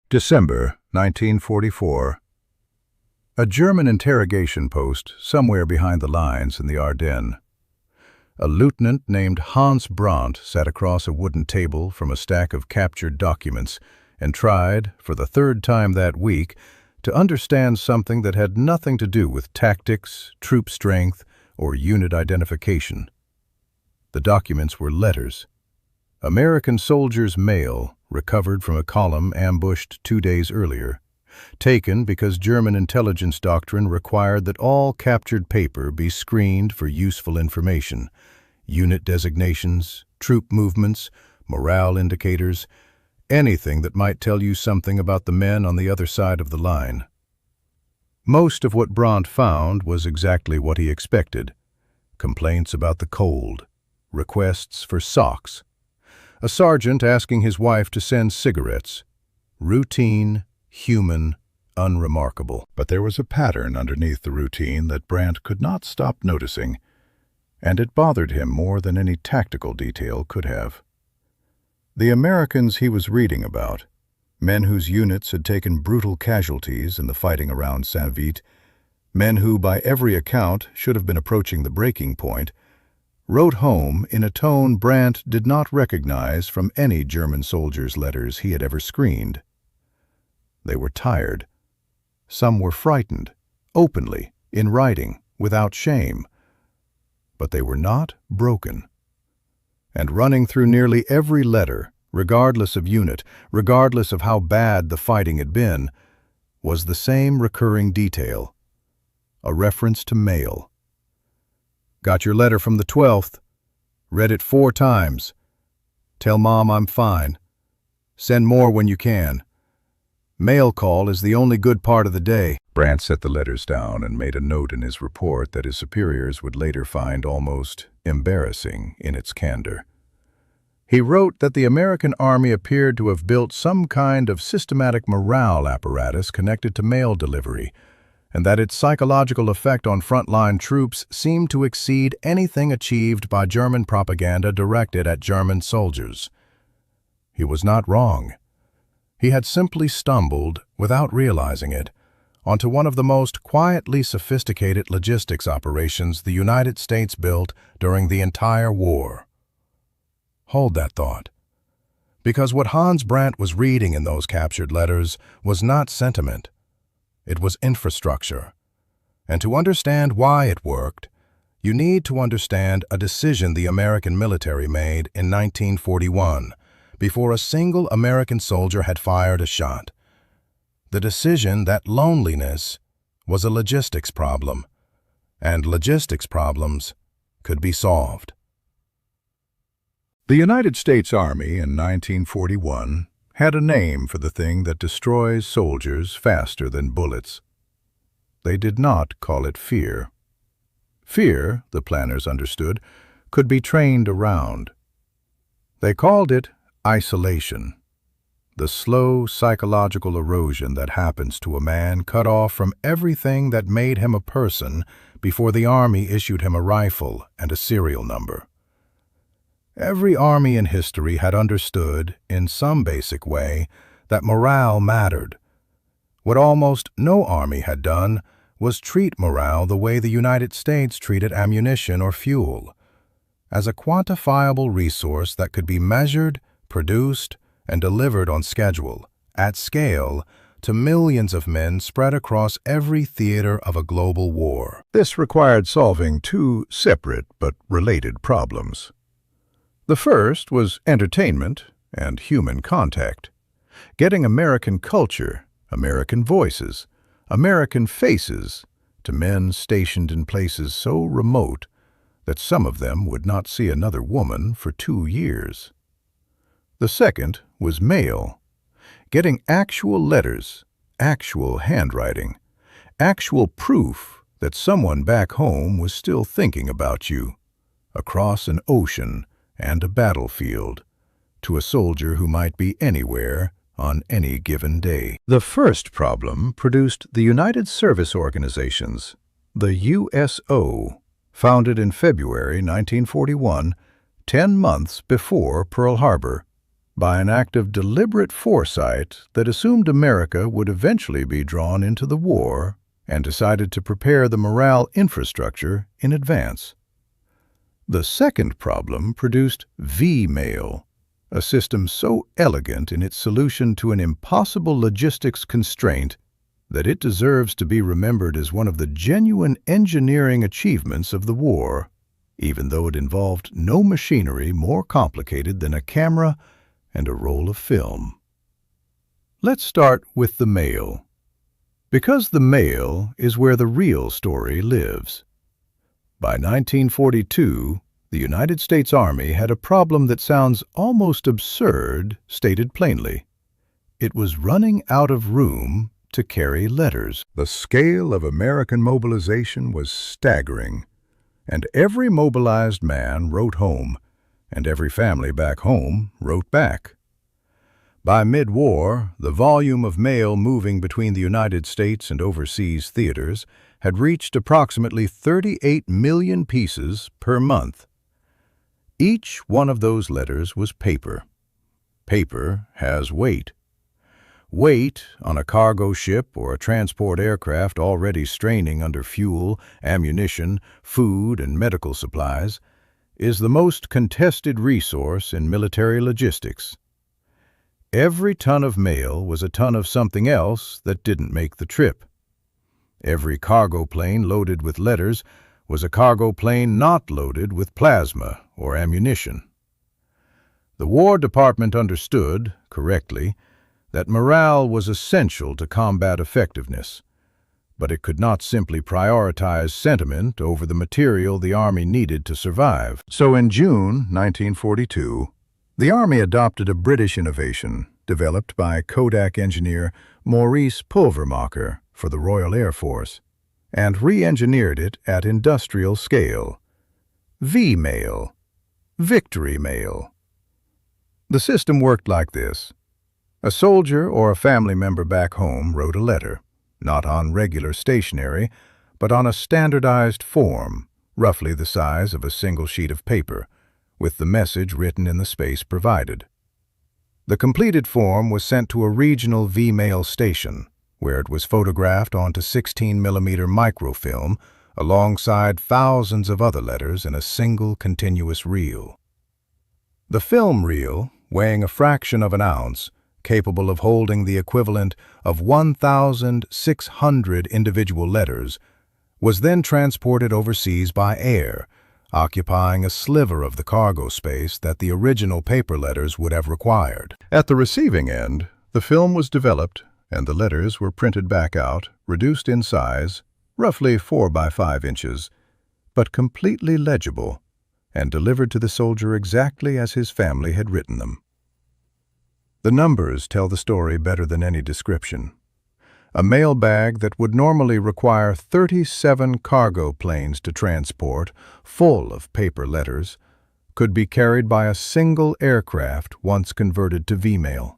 December 1944. A German interrogation post somewhere behind the lines in the Ardennes. A lieutenant named Hans Brandt sat across a wooden table from a stack of captured documents and tried, for the third time that week, to understand something that had nothing to do with tactics, troop strength, or unit identification. The documents were letters. American soldiers' mail, recovered from a column ambushed 2 days earlier, taken because German intelligence doctrine required that all captured paper be screened for useful information, unit designations, troop movements, morale indicators, anything that might tell you something about the men on the other side of the line. Most of what Brandt found was exactly what he expected: complaints about the cold, requests for socks, a sergeant asking his wife to send cigarettes. Routine, human, unremarkable. But there was a pattern underneath the routine that Brandt could not stop noticing, and it bothered him more than any tactical detail could have. The Americans he was reading about, men whose units had taken brutal casualties in the fighting around Saint-Vite, men who, by every account, should have been approaching the breaking point, wrote home in a tone Brandt did not recognize from any German soldier's letters he had ever screened. They were tired. Some were frightened, openly, in writing, without shame. But they were not broken. And running through nearly every letter, regardless of unit, regardless of how bad the fighting had been, was the same recurring detail: a reference to mail. Got your letter from the 12th. Read it 4 times. Tell Mom I'm fine. Send more when you can. Mail call is the only good part of the day. Brandt set the letters down and made a note in his report that his superiors would later find almost embarrassing in its candor. He wrote that the American Army appeared to have built some kind of systematic morale apparatus connected to mail delivery, and that its psychological effect on frontline troops seemed to exceed anything achieved by German propaganda directed at German soldiers. He was not wrong. He had simply stumbled, without realizing it, onto one of the most quietly sophisticated logistics operations the United States built during the entire war. Hold that thought. Because what Hans Brandt was reading in those captured letters was not sentiment. It was infrastructure. And to understand why it worked, you need to understand a decision the American military made in 1941, before a single American soldier had fired a shot. The decision that loneliness was a logistics problem, and logistics problems could be solved. The United States Army in 1941 had a name for the thing that destroys soldiers faster than bullets. They did not call it fear. Fear, the planners understood, could be trained around. They called it isolation, the slow psychological erosion that happens to a man cut off from everything that made him a person before the Army issued him a rifle and a serial number. Every army in history had understood, in some basic way, that morale mattered. What almost no army had done was treat morale the way the United States treated ammunition or fuel, as a quantifiable resource that could be measured, produced, and delivered on schedule, at scale, to millions of men spread across every theater of a global war. This required solving 2 separate but related problems. The first was entertainment and human contact, getting American culture, American voices, American faces to men stationed in places so remote that some of them would not see another woman for 2 years. The second was mail, getting actual letters, actual handwriting, actual proof that someone back home was still thinking about you, across an ocean and a battlefield, to a soldier who might be anywhere on any given day. The first problem produced the United Service Organizations, the USO, founded in February 1941, 10 months before Pearl Harbor, by an act of deliberate foresight that assumed America would eventually be drawn into the war and decided to prepare the morale infrastructure in advance. The second problem produced V-mail, a system so elegant in its solution to an impossible logistics constraint that it deserves to be remembered as one of the genuine engineering achievements of the war, even though it involved no machinery more complicated than a camera and a roll of film. Let's start with the mail, because the mail is where the real story lives. By 1942, the United States Army had a problem that sounds almost absurd, stated plainly. It was running out of room to carry letters. The scale of American mobilization was staggering, and every mobilized man wrote home, and every family back home wrote back. By mid-war, the volume of mail moving between the United States and overseas theaters had reached approximately 38 million pieces per month. Each one of those letters was paper. Paper has weight. Weight on a cargo ship or a transport aircraft already straining under fuel, ammunition, food, and medical supplies is the most contested resource in military logistics. Every ton of mail was a ton of something else that didn't make the trip. Every cargo plane loaded with letters was a cargo plane not loaded with plasma or ammunition. The War Department understood, correctly, that morale was essential to combat effectiveness, but it could not simply prioritize sentiment over the material the Army needed to survive. So in June 1942, the Army adopted a British innovation developed by Kodak engineer Maurice Pulvermacher for the Royal Air Force and re-engineered it at industrial scale. V-mail, victory mail. The system worked like this. A soldier or a family member back home wrote a letter, not on regular stationery, but on a standardized form, roughly the size of a single sheet of paper, with the message written in the space provided. The completed form was sent to a regional V-mail station, where it was photographed onto 16mm microfilm alongside thousands of other letters in a single continuous reel. The film reel, weighing a fraction of an ounce, capable of holding the equivalent of 1,600 individual letters, was then transported overseas by air, occupying a sliver of the cargo space that the original paper letters would have required. At the receiving end, the film was developed and the letters were printed back out, reduced in size, roughly 4 by 5 inches, but completely legible, and delivered to the soldier exactly as his family had written them. The numbers tell the story better than any description. A mail bag that would normally require 37 cargo planes to transport, full of paper letters, could be carried by a single aircraft once converted to V-mail.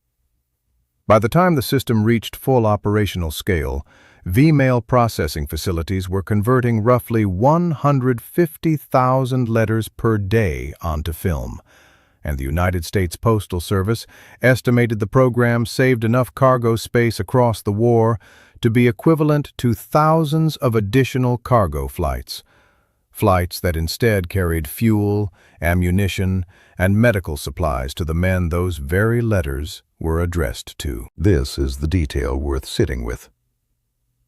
By the time the system reached full operational scale, V-mail processing facilities were converting roughly 150,000 letters per day onto film, and the United States Postal Service estimated the program saved enough cargo space across the war to be equivalent to thousands of additional cargo flights that instead carried fuel, ammunition, and medical supplies to the men those very letters were addressed to. This is the detail worth sitting with.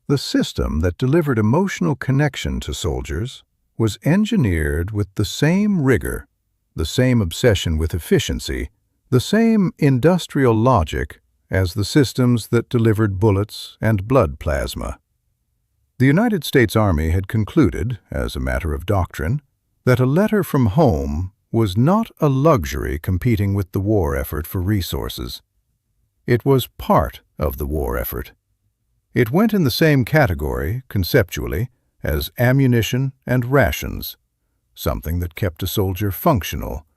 The system that delivered emotional connection to soldiers was engineered with the same rigor, the same obsession with efficiency, the same industrial logic as the systems that delivered bullets and blood plasma. The United States Army had concluded, as a matter of doctrine, that a letter from home was not a luxury competing with the war effort for resources. It was part of the war effort. It went in the same category, conceptually, as ammunition and rations, something that kept a soldier functional,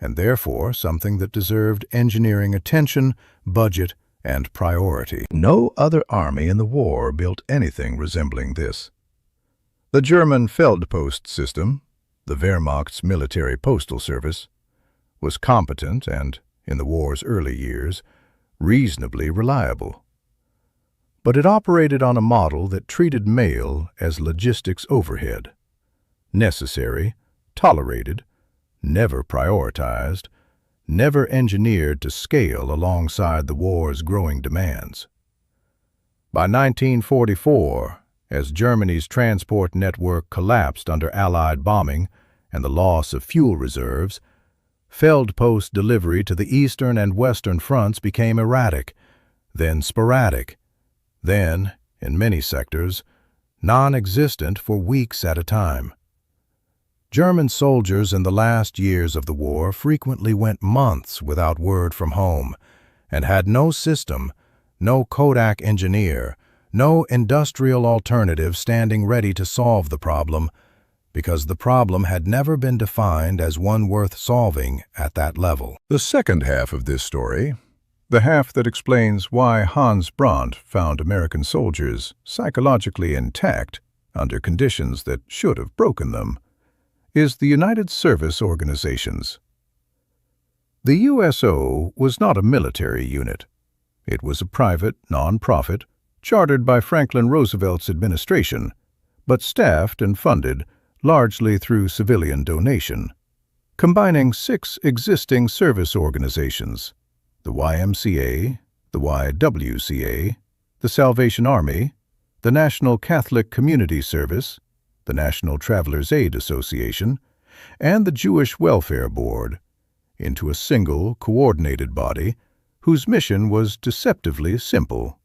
and therefore something that deserved engineering attention, budget, and priority. No other army in the war built anything resembling this. The German Feldpost system, the Wehrmacht's military postal service, was competent and, in the war's early years, reasonably reliable. But it operated on a model that treated mail as logistics overhead. Necessary, tolerated, never prioritized, never engineered to scale alongside the war's growing demands. By 1944, as Germany's transport network collapsed under Allied bombing and the loss of fuel reserves, Feldpost delivery to the eastern and western fronts became erratic, then sporadic, then, in many sectors, non-existent for weeks at a time. German soldiers in the last years of the war frequently went months without word from home and had no system, no Kodak engineer, no industrial alternative standing ready to solve the problem, because the problem had never been defined as one worth solving at that level. The second half of this story, the half that explains why Hans Brandt found American soldiers psychologically intact under conditions that should have broken them, is the United Service Organizations. The USO was not a military unit. It was a private, non-profit, chartered by Franklin Roosevelt's administration, but staffed and funded largely through civilian donation, combining 6 existing service organizations: the YMCA, the YWCA, the Salvation Army, the National Catholic Community Service, the National Travelers Aid Association, and the Jewish Welfare Board, into a single, coordinated body whose mission was deceptively simple: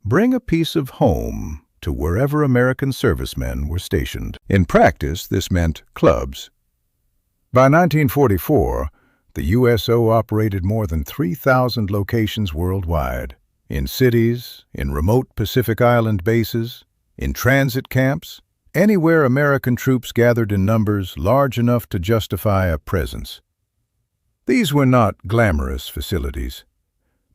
bring a piece of home to wherever American servicemen were stationed. In practice, this meant clubs. By 1944, the USO operated more than 3,000 locations worldwide, in cities, in remote Pacific Island bases, in transit camps, anywhere American troops gathered in numbers large enough to justify a presence. These were not glamorous facilities.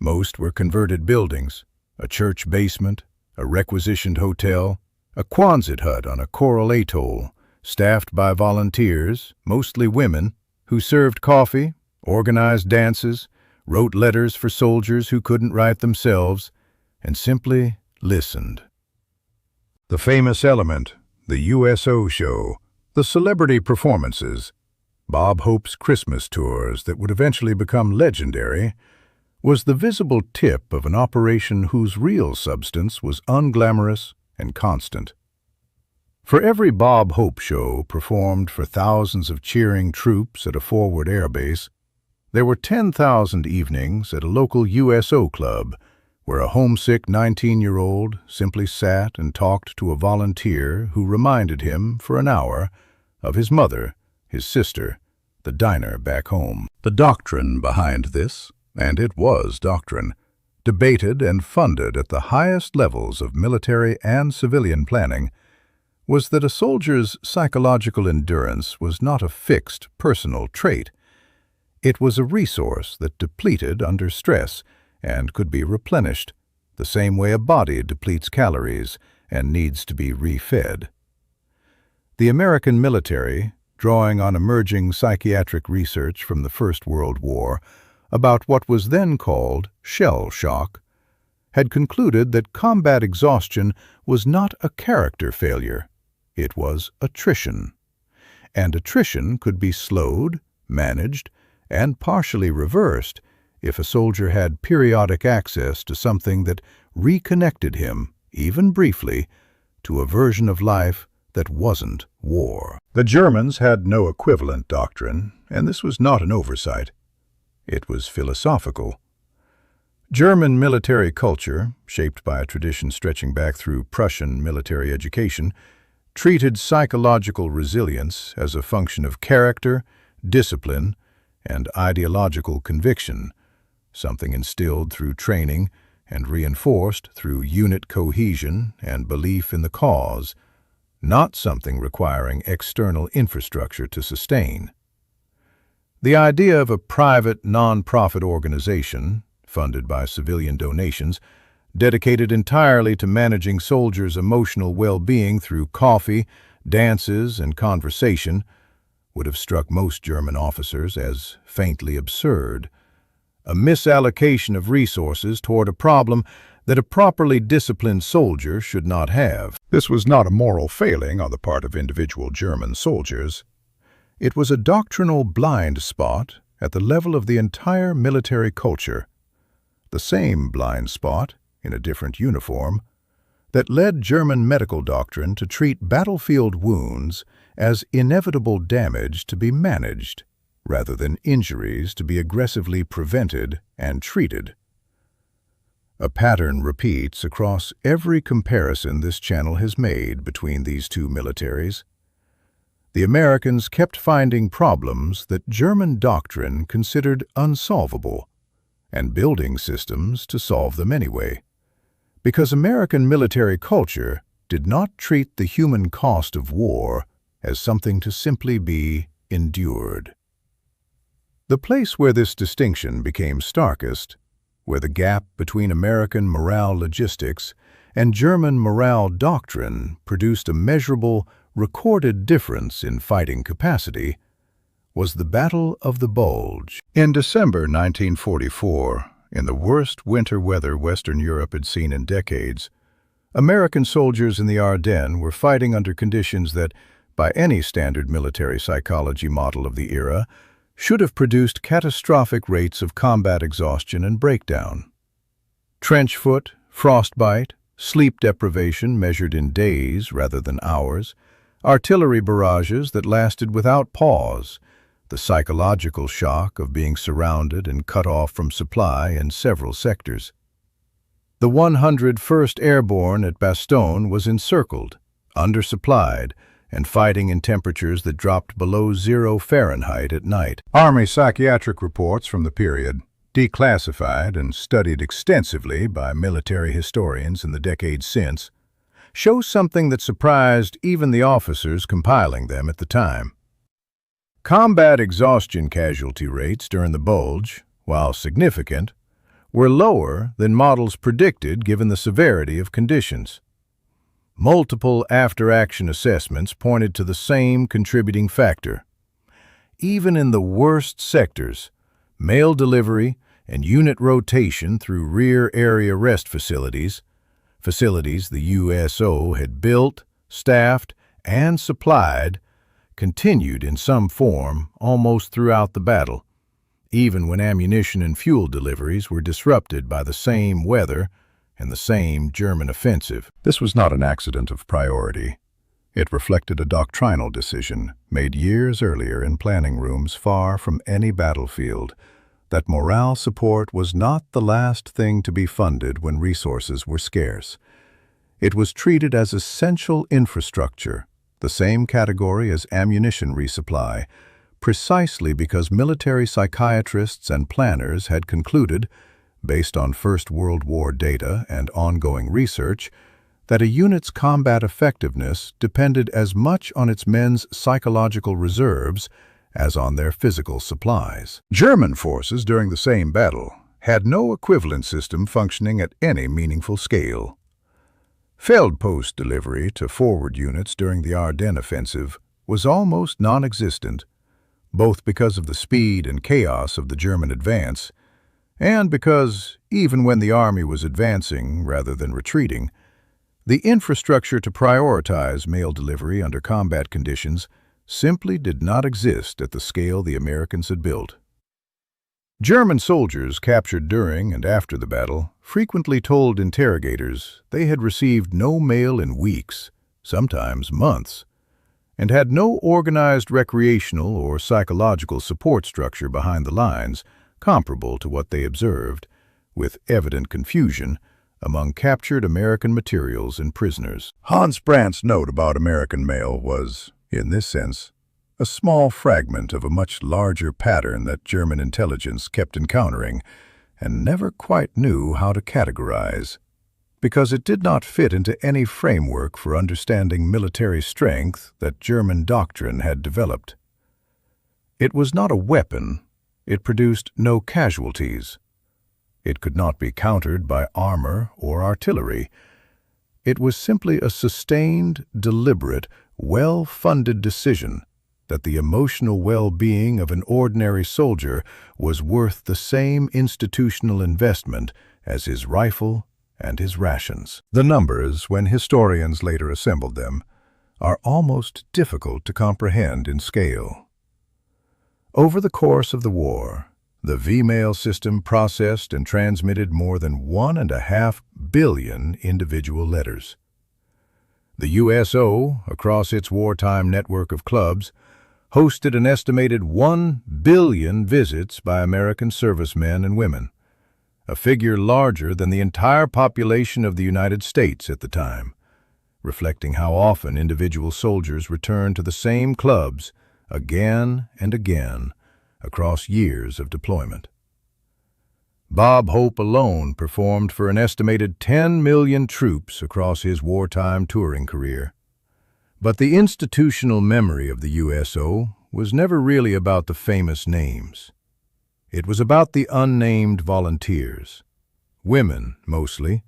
Most were converted buildings: a church basement, a requisitioned hotel, a Quonset hut on a coral atoll, staffed by volunteers, mostly women, who served coffee, organized dances, wrote letters for soldiers who couldn't write themselves, and simply listened. The famous element, the USO show, the celebrity performances, Bob Hope's Christmas tours that would eventually become legendary, was the visible tip of an operation whose real substance was unglamorous and constant. For every Bob Hope show performed for thousands of cheering troops at a forward airbase, there were 10,000 evenings at a local USO club where a homesick 19-year-old simply sat and talked to a volunteer who reminded him for an hour of his mother, his sister, the diner back home. The doctrine behind this, and it was doctrine, debated and funded at the highest levels of military and civilian planning, was that a soldier's psychological endurance was not a fixed personal trait. It was a resource that depleted under stress and could be replenished, the same way a body depletes calories and needs to be refed. The American military, drawing on emerging psychiatric research from the First World War about what was then called shell shock, had concluded that combat exhaustion was not a character failure, it was attrition. And attrition could be slowed, managed, and partially reversed if a soldier had periodic access to something that reconnected him, even briefly, to a version of life that wasn't war. The Germans had no equivalent doctrine, and this was not an oversight. It was philosophical. German military culture, shaped by a tradition stretching back through Prussian military education, treated psychological resilience as a function of character, discipline, and ideological conviction, something instilled through training and reinforced through unit cohesion and belief in the cause, not something requiring external infrastructure to sustain. The idea of a private, non-profit organization, funded by civilian donations, dedicated entirely to managing soldiers' emotional well-being through coffee, dances, and conversation, would have struck most German officers as faintly absurd, a misallocation of resources toward a problem that a properly disciplined soldier should not have. This was not a moral failing on the part of individual German soldiers. It was a doctrinal blind spot at the level of the entire military culture, the same blind spot, in a different uniform, that led German medical doctrine to treat battlefield wounds as inevitable damage to be managed, rather than injuries to be aggressively prevented and treated. A pattern repeats across every comparison this channel has made between these two militaries. The Americans kept finding problems that German doctrine considered unsolvable, and building systems to solve them anyway, because American military culture did not treat the human cost of war as something to simply be endured. The place where this distinction became starkest, where the gap between American morale logistics and German morale doctrine produced a measurable, recorded difference in fighting capacity, was the Battle of the Bulge. In December 1944, in the worst winter weather Western Europe had seen in decades, American soldiers in the Ardennes were fighting under conditions that, by any standard military psychology model of the era, should have produced catastrophic rates of combat exhaustion and breakdown. Trench foot, frostbite, sleep deprivation measured in days rather than hours, artillery barrages that lasted without pause, the psychological shock of being surrounded and cut off from supply in several sectors. The 101st Airborne at Bastogne was encircled, undersupplied, and fighting in temperatures that dropped below 0 Fahrenheit at night. Army psychiatric reports from the period, declassified and studied extensively by military historians in the decades since, show something that surprised even the officers compiling them at the time. Combat exhaustion casualty rates during the Bulge, while significant, were lower than models predicted given the severity of conditions. Multiple after-action assessments pointed to the same contributing factor. Even in the worst sectors, mail delivery and unit rotation through rear area rest facilities the USO had built, staffed, and supplied, continued in some form almost throughout the battle, even when ammunition and fuel deliveries were disrupted by the same weather and the same German offensive. This was not an accident of priority. It reflected a doctrinal decision made years earlier in planning rooms far from any battlefield, that morale support was not the last thing to be funded when resources were scarce. It was treated as essential infrastructure, the same category as ammunition resupply, precisely because military psychiatrists and planners had concluded, based on First World War data and ongoing research, that a unit's combat effectiveness depended as much on its men's psychological reserves as on their physical supplies. German forces during the same battle had no equivalent system functioning at any meaningful scale. Feldpost delivery to forward units during the Ardennes offensive was almost non-existent, both because of the speed and chaos of the German advance, and because, even when the army was advancing rather than retreating, the infrastructure to prioritize mail delivery under combat conditions simply did not exist at the scale the Americans had built. German soldiers captured during and after the battle frequently told interrogators they had received no mail in weeks, sometimes months, and had no organized recreational or psychological support structure behind the lines comparable to what they observed, with evident confusion, among captured American materials and prisoners. Hans Brandt's note about American mail was, in this sense, a small fragment of a much larger pattern that German intelligence kept encountering and never quite knew how to categorize, because it did not fit into any framework for understanding military strength that German doctrine had developed. It was not a weapon. It produced no casualties. It could not be countered by armor or artillery. It was simply a sustained, deliberate, well-funded decision that the emotional well-being of an ordinary soldier was worth the same institutional investment as his rifle and his rations. The numbers, when historians later assembled them, are almost difficult to comprehend in scale. Over the course of the war, the V-mail system processed and transmitted more than 1.5 billion individual letters. The USO, across its wartime network of clubs, hosted an estimated 1 billion visits by American servicemen and women, a figure larger than the entire population of the United States at the time, reflecting how often individual soldiers returned to the same clubs again and again across years of deployment. Bob Hope alone performed for an estimated 10 million troops across his wartime touring career. But the institutional memory of the USO was never really about the famous names. It was about the unnamed volunteers, women mostly,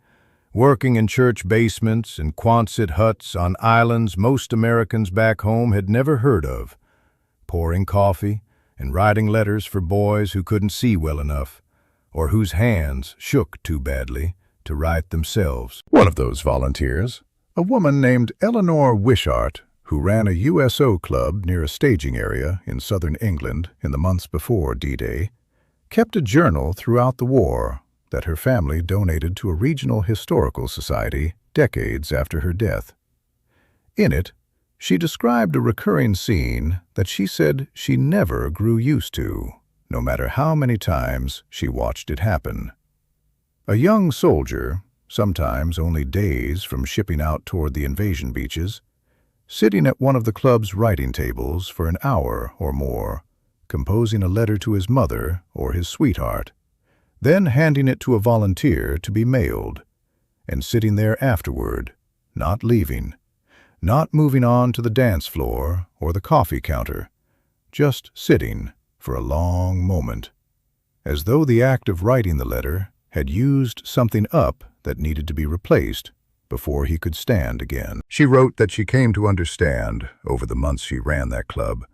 working in church basements and Quonset huts on islands most Americans back home had never heard of, pouring coffee and writing letters for boys who couldn't see well enough, or whose hands shook too badly to write themselves. One of those volunteers, a woman named Eleanor Wishart, who ran a USO club near a staging area in southern England in the months before D-Day, kept a journal throughout the war that her family donated to a regional historical society decades after her death. In it, she described a recurring scene that she said she never grew used to, no matter how many times she watched it happen. A young soldier, sometimes only days from shipping out toward the invasion beaches, sitting at one of the club's writing tables for an hour or more, composing a letter to his mother or his sweetheart, then handing it to a volunteer to be mailed, and sitting there afterward, not leaving, not moving on to the dance floor or the coffee counter, just sitting for a long moment, as though the act of writing the letter had used something up that needed to be replaced before he could stand again. She wrote that she came to understand, over the months she ran that club,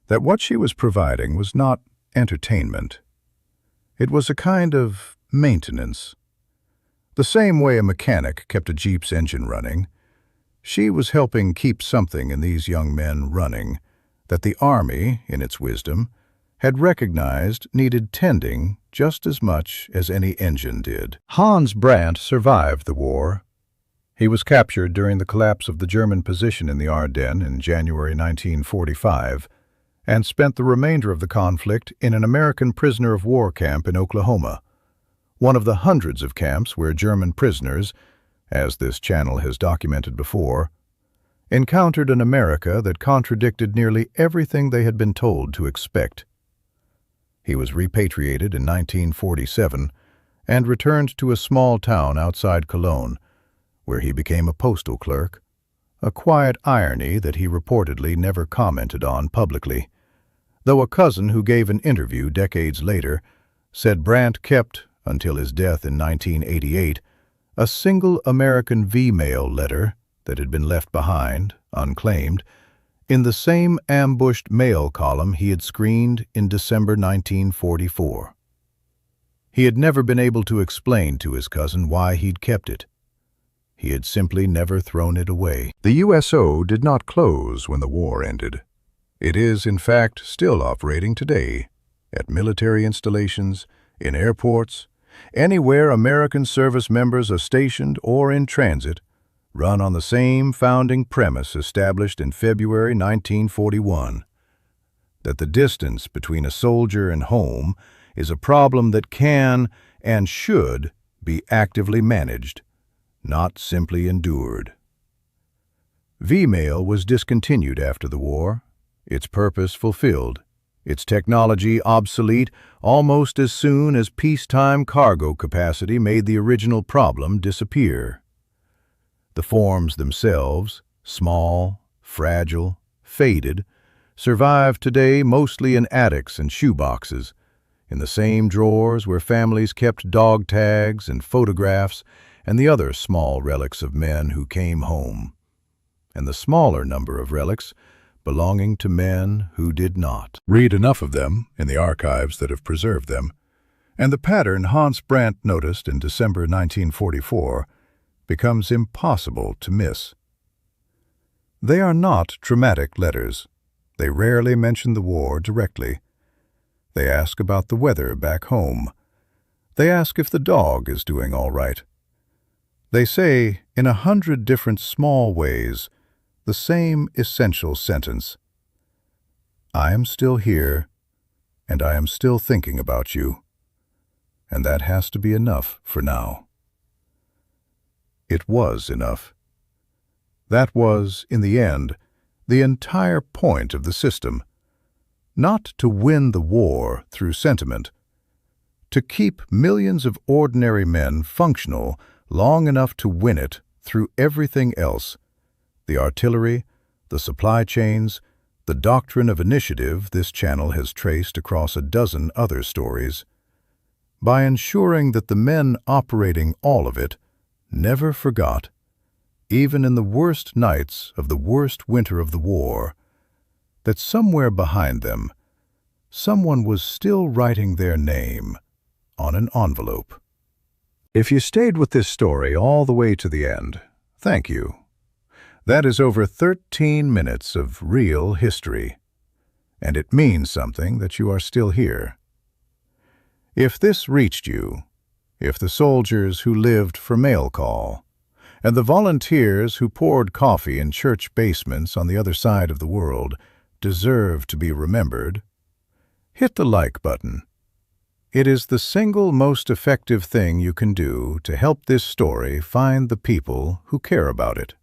that what she was providing was not entertainment. It was a kind of maintenance. The same way a mechanic kept a Jeep's engine running, she was helping keep something in these young men running that the Army, in its wisdom, had recognized needed tending just as much as any engine did. Hans Brandt survived the war. He was captured during the collapse of the German position in the Ardennes in January 1945 and spent the remainder of the conflict in an American prisoner of war camp in Oklahoma, one of the hundreds of camps where German prisoners, as this channel has documented before, encountered an America that contradicted nearly everything they had been told to expect. He was repatriated in 1947 and returned to a small town outside Cologne, where he became a postal clerk, a quiet irony that he reportedly never commented on publicly, though a cousin who gave an interview decades later said Brandt kept, until his death in 1988, a single American V-mail letter that had been left behind, unclaimed, in the same ambushed mail column he had screened in December 1944. He had never been able to explain to his cousin why he'd kept it. He had simply never thrown it away. The USO did not close when the war ended. It is, in fact, still operating today, at military installations, in airports, anywhere American service members are stationed or in transit, run on the same founding premise established in February 1941, that the distance between a soldier and home is a problem that can and should be actively managed, not simply endured. V-mail was discontinued after the war, its purpose fulfilled, its technology obsolete almost as soon as peacetime cargo capacity made the original problem disappear. The forms themselves, small, fragile, faded, survive today mostly in attics and shoeboxes, in the same drawers where families kept dog tags and photographs and the other small relics of men who came home. And the smaller number of relics, belonging to men who did not. Read enough of them in the archives that have preserved them, and the pattern Hans Brandt noticed in December 1944 becomes impossible to miss. They are not dramatic letters. They rarely mention the war directly. They ask about the weather back home. They ask if the dog is doing all right. They say, in 100 different small ways, the same essential sentence: I am still here, and I am still thinking about you. And that has to be enough for now. It was enough. That was, in the end, the entire point of the system. Not to win the war through sentiment, to keep millions of ordinary men functional long enough to win it through everything else: the artillery, the supply chains, the doctrine of initiative this channel has traced across a dozen other stories. By ensuring that the men operating all of it never forgot, even in the worst nights of the worst winter of the war, that somewhere behind them, someone was still writing their name on an envelope. If you stayed with this story all the way to the end, thank you. That is over 13 minutes of real history, and it means something that you are still here. If this reached you, if the soldiers who lived for mail call, and the volunteers who poured coffee in church basements on the other side of the world deserve to be remembered, hit the like button. It is the single most effective thing you can do to help this story find the people who care about it.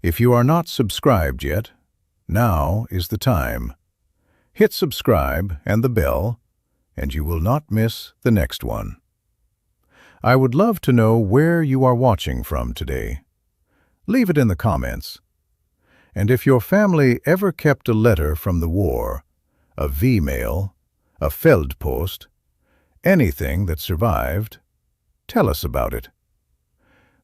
If you are not subscribed yet, now is the time. Hit subscribe and the bell, and you will not miss the next one. I would love to know where you are watching from today. Leave it in the comments. And if your family ever kept a letter from the war, a V-mail, a Feldpost, anything that survived, tell us about it.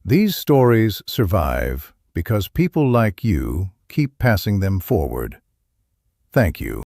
These stories survive because people like you keep passing them forward. Thank you.